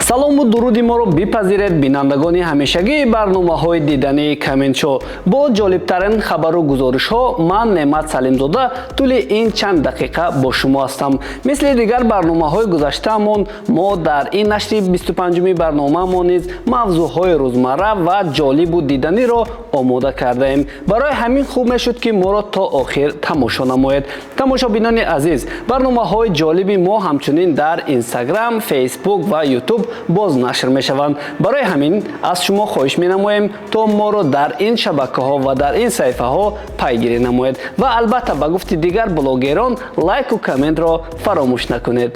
салому дуруди моро бипазиред бинандагони ҳамешагии барномаҳои дидани Коментшо. Бо ҷолибтарин хабару гузоришҳо ман Неъмат Салимзода тӯли ин чанд дақиқа бо шумо ҳастам. Мисли дигар барномаҳои гузаштаамон мо дар ин нашри 25-уми барномаамон низ мавзӯъҳои рӯзмарра ва ҷолибу диданиро омода кардаем. Барои ҳамин хуб мешуд ки моро то охир тамошо намоед. Тамошобинони азиз, барномаҳои ҷолиби мо ҳамчунин дар Instagram, Facebook ва YouTube боз нашр мешаванд. Барои ҳамин аз шумо хоҳиш менамоем то моро дар ин шабакаҳо ва дар ин саҳифаҳо пайгирӣ намоед ва албатта ба гуфти дигар блогерон лайку комментро фаромӯш накунед.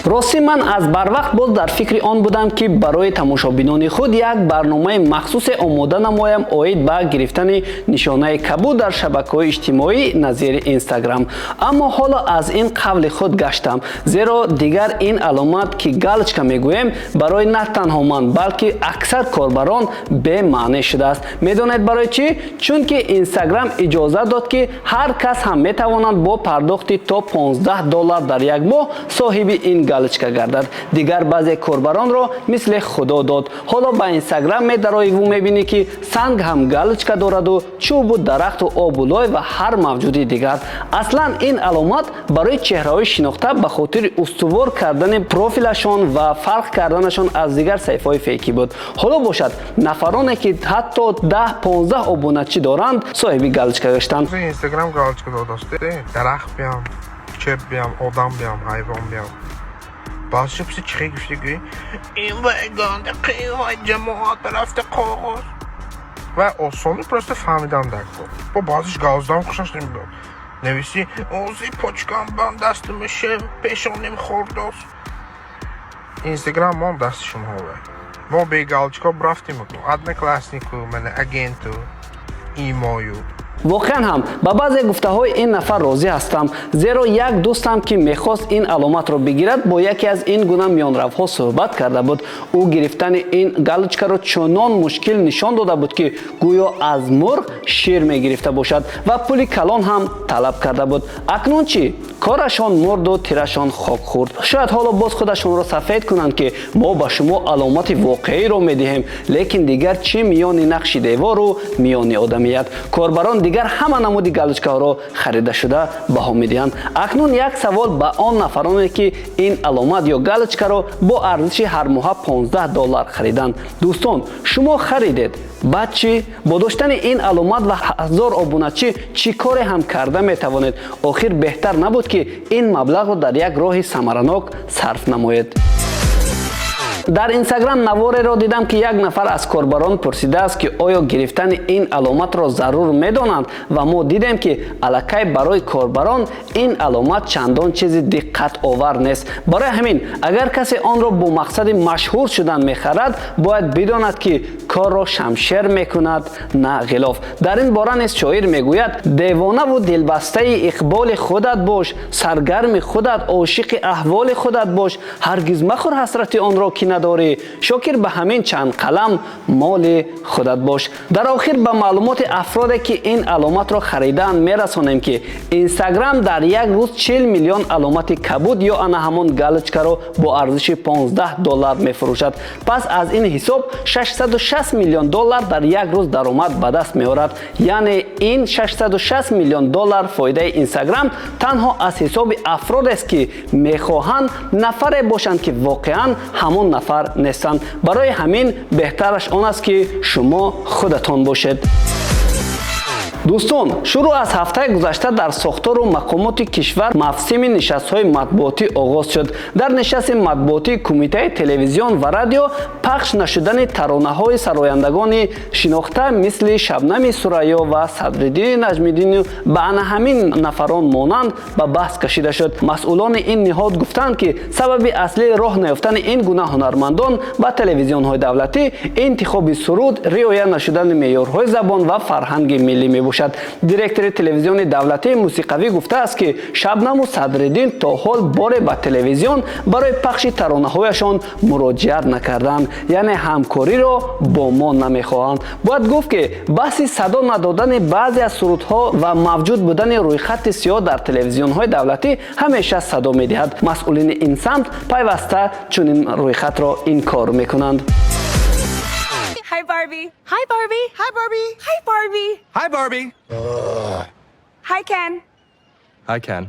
рости ман аз барвақт боз дар фикри он будам ки барои тамошобинони худ як барномаи махсусе омода намоям оид ба гирифтани нишонаи кабуд дар шабакаҳои иҷтимоӣ назири Instagram. Аммо ҳоло аз ин қавли худ гаштам, зеро дигар ин аломат ки галочка мегӯем барои на танҳо ман, балки аксар корбарон бемаънӣ шудааст. Медонед барои чӣ? Чунки Instagram иҷозат дод ки ҳар кас ҳам метавонад бо пардохти то $15 дар як моҳ соҳиби ин галочка гардад. Дигар баъзе корбаронро мисли худо дод. ҳоло ба Instagram медарои ву мебинӣ ки санг ҳам галочка дораду чӯбу дарахту обу лой ва ҳар мавҷуди дигар. Аслан ин аломат барои чеҳраҳои шинохта ба хотири устувор кардани профилашон ва фарқ карданашон аз дигар саҳифаҳои фейкӣ буд. ҳоло бошад нафароне ки ҳатто 10-15 обуначӣ доранд соҳиби галочка гаштанд. Instagram галочка додасте дарахт биям, чеб биям, одам биям, ҳайвон биям. Баъзиша писи чихе гуфтагӯи ин вайганда қивай ҷамоат рафта қоғоз ва осони просто фаҳмидан дарко. Бо баъзиш галоздам хушаш намедод. Нависи ози почкам бан дасти меше пешоним хордос. Instagram мон дасти шумоҳове. Мо бе галочка рафтиму однокласснику, мана агенту, имою. воқеан ҳам ба баъзе гуфтаҳои ин нафар розӣ ҳастам, зеро як дӯстам ки мехост ин аломатро бигирад бо яке аз ин гуна миёнравҳо суҳбат карда буд. ӯ гирифтани ин галочкаро чунон мушкил нишон дода буд ки гӯё аз мурғ шир мегирифта бошад ва пули калон ҳам талаб карда буд. акнун чӣ? корашон мурду тирашон хок хӯрд. шояд ҳоло боз худашонро сафед кунанд ки мо ба шумо аломати воқеиро медиҳем, лекин дигар чӣ миёни нақши девору миёни одамият. корбарон дигар ҳама намуди галочкаҳоро харида шуда баҳо медиҳанд. акнун як савол ба он нафароне ки ин аломат ё галочкаро бо арзиши ҳармоҳа $15 хариданд. дӯстон, шумо харидед? баъд чӣ? бо доштани ин аломат ва 1000 обуначӣ чӣ коре ҳам карда метавонед? охир беҳтар набуд ки ин маблағро дар як роҳи самаранок сарф намоед? дар Instagram навореро дидам ки як нафар аз корбарон пурсидааст ки оё гирифтани ин аломатро зарур медонанд ва мо дидем ки аллакай барои корбарон ин аломат чандон чизи диққатовар нест. барои ҳамин агар касе онро бо мақсади машҳур шудан мехарад, бояд бидонад ки корро шамшер мекунад, на ғилоф. дар ин бора низ шоир мегӯяд: девонаву дилбастаи иқболи худат бош, саргарми худат, ошиқи аҳволи худат бош, ҳаргиз махӯр ҳасрати онро ки надорӣ, шокир ба ҳамин чанд қалам моли худат бош. дар охир ба маълумоти афроде ки ин аломатро харидаанд мерасонем ки Instagram дар як рӯз 40 миллион аломати кабуд ё ана ҳамон галочкаро бо арзиши $15 мефурӯшад. пас аз ин ҳисоб $660 миллион дар як рӯз даромад ба даст меорад. яъне ин $660 миллион фоидаи Instagram танҳо аз ҳисоби афродест ки мехоҳанд нафаре бошанд ки воқеан ҳамон нафар нестанд. барои ҳамин беҳтараш он аст ки шумо худатон бошед. дӯстон, шурӯъ аз ҳафтаи гузашта дар сохтору мақомоти кишвар мавсими нишастҳои матбуотӣ оғоз шуд. дар нишасти матбуотии кумитаи телевизион ва радио пахш нашудани таронаҳои сарояндагони шинохта мисли Шабнами Сурайё ва Садриддини Наҷмиддинӣ ба ана ҳамин нафарон монанд ба баҳс кашида шуд. масъулони ин ниҳод гуфтанд ки сабаби аслии роҳ наёфтани ин гуна ҳунармандон ба телевизионҳои давлатӣ интихоби суруд, риоя нашудани меъёрҳои забон ва фарҳанги миллӣ мебошад. мебошад. Директори телевизиони давлатии мусиқавӣ гуфтааст ки Шабнаму Садриддин то ҳол боре ба телевизион барои пахши таронаҳояшон муроҷиат накарданд, яъне ҳамкориро бо мо намехоҳанд. бояд гуфт ки баҳси садо надодани баъзе аз сурудҳо ва мавҷуд будани рӯйхати сиёҳ дар телевизионҳои давлатӣ ҳамеша садо медиҳад. масъулини ин самт пайваста чунин рӯйхатро инкор мекунанд. Hi Barbie. Hi Barbie. Hi Barbie. Hi Barbie. Hi, Barbie. Hi Ken. Hi, Ken.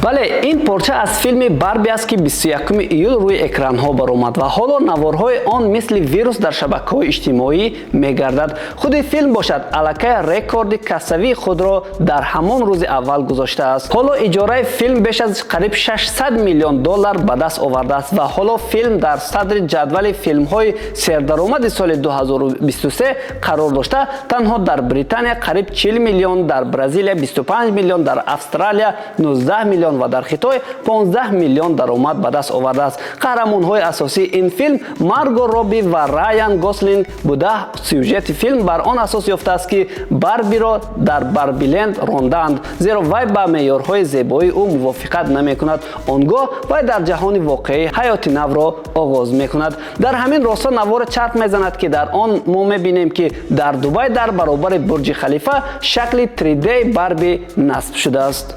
бале ин порча аз филми барби аст ки 21 июл рӯи экранҳо баромад ва ҳоло наворҳои он мисли вирус дар шабакаҳои иҷтимоӣ мегардад. худи филм бошад аллакай рекорди кассавии худро дар ҳамон рӯзи аввал гузоштааст. ҳоло иҷораи филм беш аз қариб $600 миллион ба даст овардааст ва ҳоло филм дар садри ҷадвали филмҳои сердаромади соли 2023 қарор дошта, танҳо дар британия қариб 40 миллион, дар бразилия 25 миллион, дар австралия 19 миллион ва дар Хитой 15 миллион даромад ба даст овардааст. қаҳрамонҳои асосии ин филм Марго Робби ва Райан Гослинг буда. сюжети филм бар он асос ёфтааст ки Барбиро дар Барбиленд рондаанд, зеро вай ба меъёрҳои зебоии ӯ мувофиқат намекунад. он гоҳ вай дар ҷаҳони воқеӣ ҳаёти навро оғоз мекунад. дар ҳамин росто навор чарх мезанад ки дар он мо мебинем ки дар Дубай дар баробари бурҷи Халифа шакли 3D Барби насб шудааст.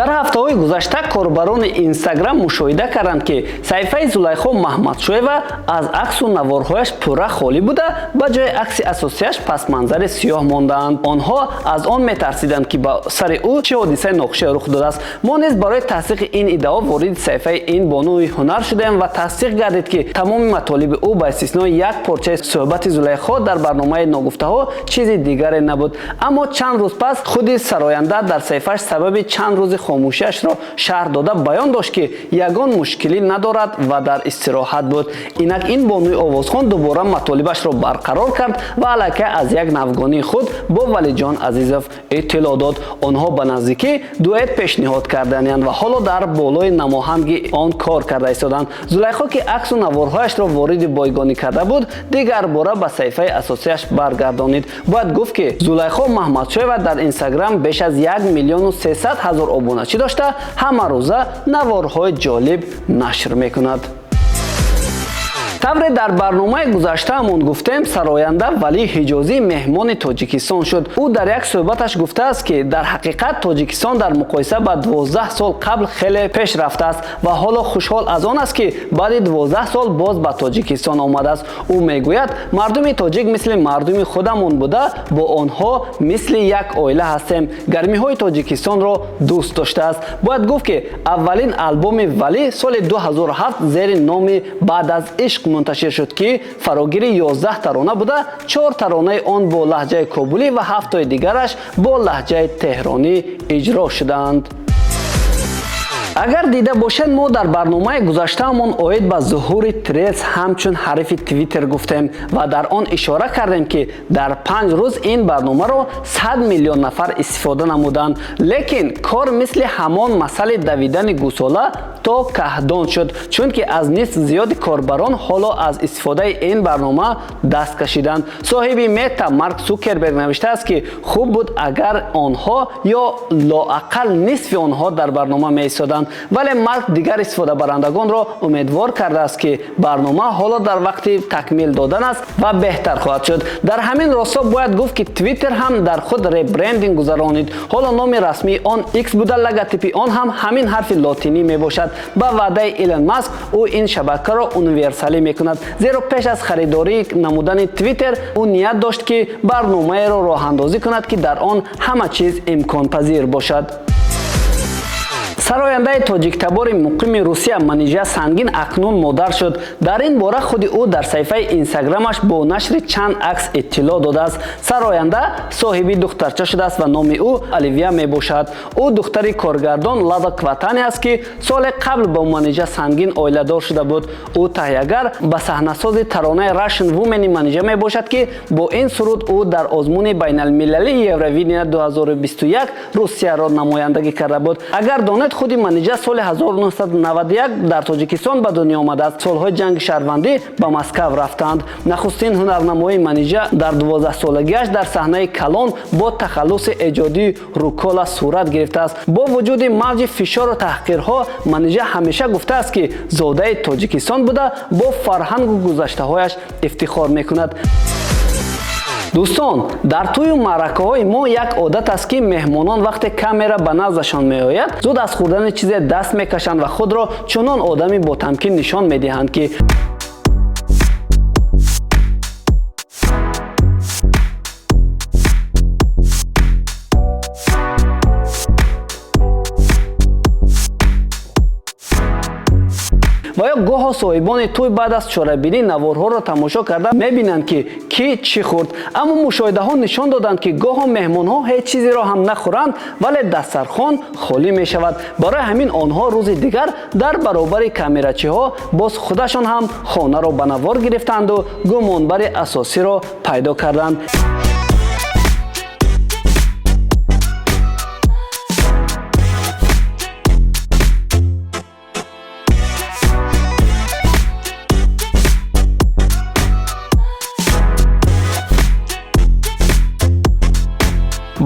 дар ҳафтаҳои гузашта корбарони Instagram мушоҳида карданд ки саҳифаи Зулайхо Маҳмадшоева аз аксу наворҳояш пурра холӣ буда, ба ҷои акси асосияш пасманзари сиёҳ мондаанд. онҳо аз он метарсиданд ки ба сари ӯ чӣ ҳодисаи нохуше рух додааст. мо низ барои тасдиқи ин иддао вориди саҳифаи ин бонуи ҳунар шудаем ва тасдиқ гардид ки тамоми матолиби ӯ ба истиснои як порчаи суҳбати Зулайхо дар барномаи ногуфтаҳо чизи дигаре набуд. аммо чанд рӯз пас худи сароянда дар саҳифааш сабаби чанд рӯзи хомӯшиашро шаҳр дода баён дошт ки ягон мушкилӣ надорад ва дар истироҳат буд. инак ин бонуи овозхон дубора матолибашро барқарор кард ва аллакай аз як навгонии худ бо Валиҷон Азизов иттилоъ дод. онҳо ба наздикӣ дуэт пешниҳод кардаанд ва ҳоло дар болои намоҳанги он кор карда истоданд. Зулайхо ки аксу наворҳояшро вориди бойгонӣ карда буд, дигар бора ба саҳифаи асосияш баргардонид. бояд гуфт ки Зулайхо Маҳмадшоева дар Instagram беш аз 1 миллиону 300 ҳазор обуначӣ дошта, ҳама рӯза наворҳои ҷолиб нашр мекунад. тавре дар барномаи гузаштаамон гуфтем, сароянда Вали Ҳиҷозӣ меҳмони Тоҷикистон шуд. ӯ дар як суҳбаташ гуфтааст ки дар ҳақиқат Тоҷикистон дар муқоиса ба 12 сол қабл хеле пеш рафтааст ва ҳоло хушҳол аз он аст ки баъди 12 сол боз ба Тоҷикистон омадааст. ӯ мегӯяд мардуми тоҷик мисли мардуми худамон буда, бо онҳо мисли як оила ҳастем. гармиҳои Тоҷикистонро дӯст доштааст. бояд гуфт ки аввалин албоми Вали соли 2007 зери номи Баъд аз ишқ мунташир шуд ки фарогири 11 тарона буда, 4 таронаи он бо лаҳҷаи кобулӣ ва 7 дигараш бо лаҳҷаи теҳронӣ иҷро шуданд. агар дида бошед, мо дар барномаи гузаштаамон оид ба зуҳури Threads ҳамчун ҳарфи Twitter гуфтем ва дар он ишора кардем ки дар 5 рӯз ин барномаро 100 миллион нафар истифода намуданд. лекин кор мисли ҳамон масъали давидани гӯсола то каҳдон шуд, чунки аз нисф зиёди корбарон ҳоло аз истифодаи ин барнома даст кашиданд. соҳиби Мета Марк Цукерберг навиштааст ки хуб буд агар онҳо ё лоақал нисфи онҳо дар барнома меистоданд. вале Марк дигар истифодабарандагонро умедвор кардааст ки барнома ҳоло дар вақти такмил додан аст ва беҳтар хоҳад шуд. дар ҳамин росто бояд гуфт ки Twitter ҳам дар худ ребрендинг гузаронид. ҳоло номи расмии он X буда, логотипи он ҳам ҳамин ҳарфи лотинӣ мебошад. ба ваъдаи Илон Маск ӯ ин шабакаро универсалӣ мекунад, зеро пеш аз харидорӣ намудани Twitter ӯ ният дошт ки барномаеро роҳандозӣ кунад ки дар он ҳама чиз имконпазир бошад. сарояндаи тоҷиктабори муқими русия манижа сангин акнун модар шуд. дар ин бора худи ӯ дар саҳифаи инстаграмаш бо нашри чанд акс иттилоъ додааст. сароянда соҳиби духтарча шудааст ва номи ӯ оливия мебошад. ӯ духтари коргардон Лада Кватани аст ки соли қабл бо манижа сангин оиладор шуда буд. ӯ таҳиягар ба саҳнасози таронаи Russian Women манижа мебошад ки бо ин суруд ӯ дар озмуни байналмилалии Евровидения 2021 русияро намояндагӣ карда буд. агар донед худи манижа соли 1991 дар тоҷикистон ба дунё омадааст. солҳои ҷанги шаҳрвандӣ ба Москав рафтанд. нахустин ҳунарнамоии манижа дар 12-солагиаш дар саҳнаи калон бо тахаллуси эҷодии рукола сурат гирифтааст. бо вуҷуди мавҷи фишору таҳқирҳо манижа ҳамеша гуфтааст ки зодаи тоҷикистон буда бо фарҳангу гузаштаҳояш ифтихор мекунад. дӯстон, дар тӯю маъракаҳои мо як одат аст ки меҳмонон вақте камера ба наздашон меояд зуд аз хӯрдани чизе даст мекашанд ва худро чунон одами ботамкин нишон медиҳанд ки ва ё гоҳо соҳибони тӯй баъд аз чорабинӣ наворҳоро тамошо карда мебинанд ки кӣ чӣ хӯрд. аммо мушоҳидаҳо нишон доданд ки гоҳо меҳмонҳо ҳеҷ чизеро ҳам нахӯранд вале дастархон холӣ мешавад. барои ҳамин онҳо рӯзи дигар дар баробари камерачиҳо боз худашон ҳам хонаро ба навор гирифтанду гумонбари асосиро пайдо карданд.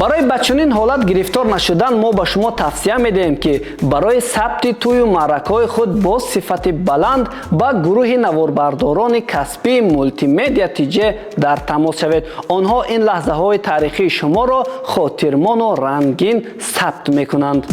барои ба чунин ҳолат гирифтор нашудан мо ба шумо тавсия медиҳем ки барои сабти тӯю маъракаҳои худ бо сифати баланд ба гурӯҳи наворбардорони касбии мултимедия тиҷе дар тамос шавед. онҳо ин лаҳзаҳои таърихии шуморо хотирмону рангин сабт мекунанд.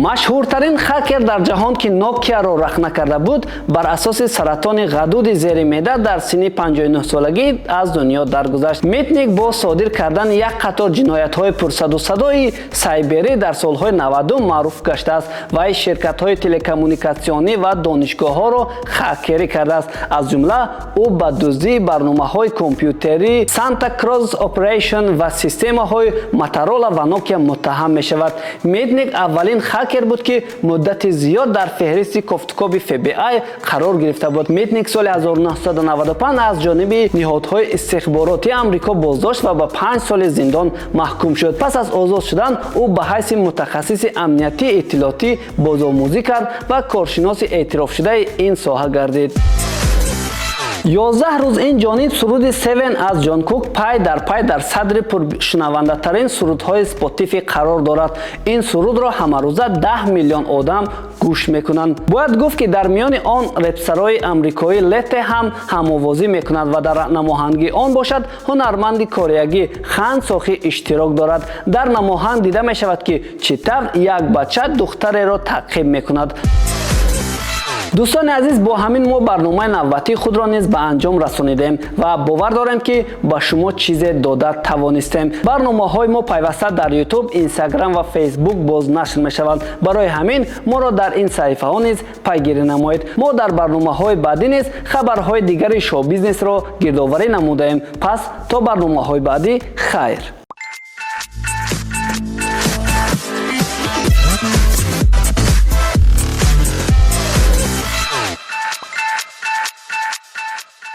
машҳуртарин хакер дар ҷаҳон ки Nokia-ро рахна карда буд бар асоси саратони ғадуди зери меъда дар синни 59-солагӣ аз дунё даргузашт. Mitnick бо содир кардани як қатор ҷиноятҳои пурсадусадои сайберӣ дар солҳои 90 маъруф гаштааст. вай ширкатҳои телекоммуникатсионӣ ва донишгоҳҳоро хакерӣ кардааст. аз ҷумла ӯ ба дуздии барномаҳои компютерӣ Santa Cruz Operation ва системаҳои Motorola ва Nokia муттаҳам мешавад. Mitnick аввалин хакер буд ки муддати зиёд дар феҳристи кофткоби FBI қарор гирифта буд. Mitnick соли 1995 аз ҷониби ниҳодҳои истихборотии амрико боздошт ва ба 5 соли зиндон маҳкум шуд. пас аз озод шудан ӯ ба ҳайси мутахассиси амниятии иттилоотӣ бозомӯзӣ кард ва коршиноси эътирофшудаи ин соҳа гардид. 11 рӯз инҷониб суруди Seven аз Ҷон Кук пай дар садри пуршунавандатарин сурудҳои Spotify қарор дорад. ин сурудро ҳамарӯза 10 миллион одам гӯш мекунанд. бояд гуфт ки дар миёни он репсарои амрикоӣ Lete ҳам ҳамовозӣ мекунад ва дар намоҳангии он бошад ҳунарманди кореягӣ Хан Сохи иштирок дорад. дар намоҳанг дида мешавад ки чӣ тавр як бача духтареро таъқиб мекунад. дӯстони азиз, бо ҳамин мо барномаи навбатии худро низ ба анҷом расонидем ва бовар дорем ки ба шумо чизе дода тавонистем. барномаҳои мо пайваста дар YouTube, Instagram ва Facebook боз нашр мешаванд. барои ҳамин моро дар ин саҳифаҳо низ пайгирӣ намоед. мо дар барномаҳои баъдӣ низ хабарҳои дигари шоу-бизнесро гирдоварӣ намудаем. пас то барномаҳои баъдӣ хайр.